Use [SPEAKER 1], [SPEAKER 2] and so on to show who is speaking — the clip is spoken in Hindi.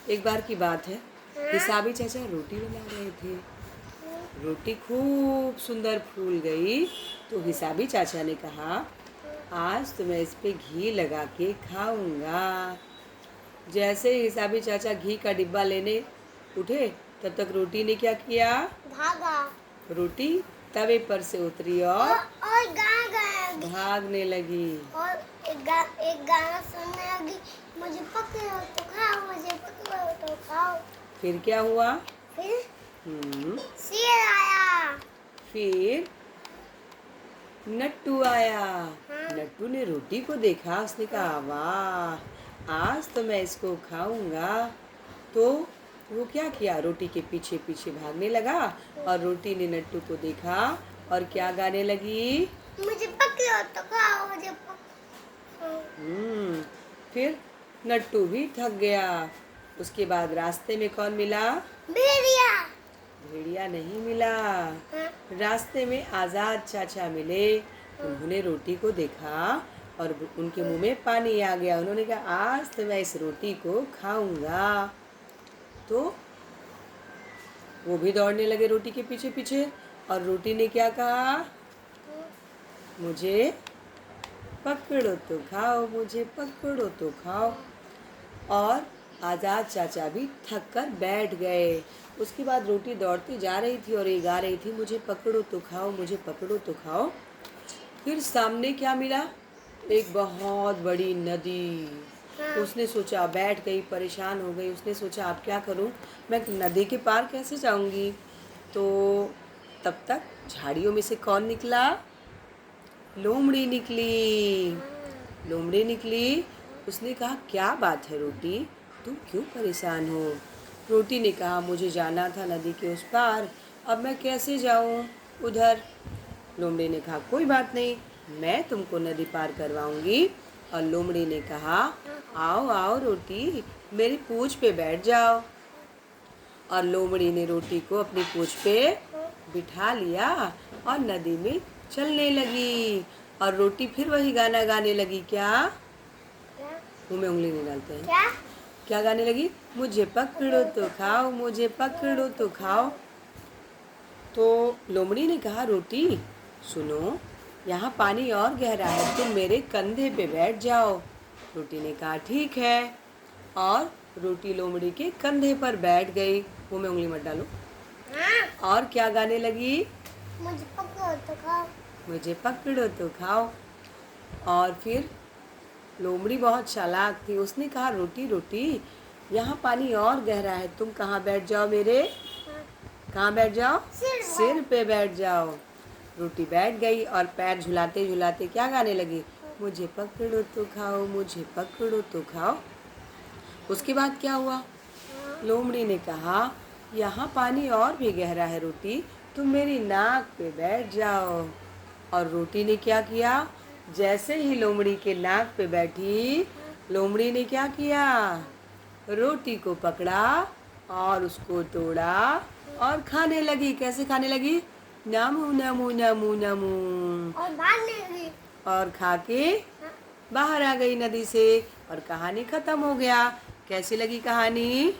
[SPEAKER 1] एक बार की बात है, हिसाबी चाचा रोटी बना रहे थे। रोटी खूब सुंदर फूल गई तो हिसाबी चाचा ने कहा, आज तो मैं इस पे घी लगा के खाऊंगा। जैसे ही हिसाबी चाचा घी का डिब्बा लेने उठे तब तक रोटी ने क्या किया?
[SPEAKER 2] भागा।
[SPEAKER 1] रोटी तवे पर से उतरी और भागने लगी।
[SPEAKER 2] और एक गाना सुनने लगी, मुझे पकड़ो तो खाओ, मुझे पकड़ो तो खाओ।
[SPEAKER 1] फिर क्या हुआ?
[SPEAKER 2] फिर
[SPEAKER 1] हम्म
[SPEAKER 2] शेर आया।
[SPEAKER 1] फिर नट्टू आया।
[SPEAKER 2] हाँ।
[SPEAKER 1] नट्टू ने रोटी को देखा, उसने कहा, वाह, आज तो मैं इसको खाऊंगा। तो वो क्या किया? रोटी के पीछे पीछे भागने लगा और रोटी ने नट्टू को देखा और क्या गाने लगी?
[SPEAKER 2] मुझे पकड़ो तो खाओ, मुझे पकड़ो।
[SPEAKER 1] फिर नट्टू भी थक गया। उसके बाद रास्ते में कौन मिला?
[SPEAKER 2] भेड़िया।
[SPEAKER 1] भेड़िया नहीं मिला।
[SPEAKER 2] हाँ।
[SPEAKER 1] रास्ते में आजाद चाचा मिले। उन्होंने रोटी को देखा और उनके मुंह में पानी आ गया। उन्होंने कहा, आज तो मैं इस रोटी को खाऊंगा। तो वो भी दौड़ने लगे रोटी के पीछे पीछे और रोटी ने क्या कहा? मुझे पकड़ो तो खाओ, मुझे पकड़ो तो खाओ। और आजाद चाचा भी थक कर बैठ गए। उसके बाद रोटी दौड़ती जा रही थी और ये गा रही थी, मुझे पकड़ो तो खाओ, मुझे पकड़ो तो खाओ। फिर सामने क्या मिला? एक बहुत बड़ी नदी। उसने सोचा, बैठ गई, परेशान हो गई। उसने सोचा, अब क्या करूं, मैं नदी के पार कैसे जाऊंगी? तो तब तक झाड़ियों में से कौन निकला? लोमड़ी निकली। लोमड़ी निकली। उसने कहा, क्या बात है रोटी, तुम क्यों परेशान हो? रोटी ने कहा, मुझे जाना था नदी के उस पार, अब मैं कैसे जाऊं उधर? लोमड़ी ने कहा, कोई बात नहीं, मैं तुमको नदी पार करवाऊंगी। और लोमड़ी ने कहा, आओ आओ रोटी, मेरी पूंछ पे बैठ जाओ। और लोमड़ी ने रोटी को अपनी पूंछ पे बिठा लिया और नदी में चलने लगी। और रोटी फिर वही गाना गाने लगी। क्या? मुंह में उंगली नहीं डालते हैं। क्या गाने लगी? मुझे पकड़ो तो खाओ, मुझे पकड़ो तो खाओ। तो लोमड़ी ने कहा, रोटी सुनो, यहाँ पानी और गहरा है, तुम मेरे कंधे पे बैठ जाओ। रोटी ने कहा, ठीक है। और रोटी लोमड़ी के कंधे पर बैठ गई। मुंह में उंगली मत डालो। और क्या गाने लगी?
[SPEAKER 2] मुझे पकड़ो तो खाओ,
[SPEAKER 1] मुझे पकड़ो तो खाओ। और फिर लोमड़ी बहुत चालाक थी। उसने कहा, रोटी रोटी, यहाँ पानी और गहरा है, तुम कहाँ बैठ जाओ मेरे? कहाँ बैठ जाओ? सिर पे बैठ जाओ। रोटी बैठ गई और पैर झुलाते झुलाते क्या गाने लगी? मुझे पकड़ो तो खाओ, मुझे पकड़ो तो खाओ। उसके बाद क्या हुआ? लोमड़ी ने कहा, यहाँ पानी और भी गहरा है रोटी, तुम मेरी नाक पे बैठ जाओ। और रोटी ने क्या किया? जैसे ही लोमड़ी के नाक पे बैठी, लोमड़ी ने क्या किया? रोटी को पकड़ा और उसको तोड़ा और खाने लगी। कैसे खाने लगी? नमू नमू नमू नमू।
[SPEAKER 2] और भागने लगी।
[SPEAKER 1] और खा के बाहर आ गई नदी से और कहानी खत्म हो गया। कैसी लगी कहानी?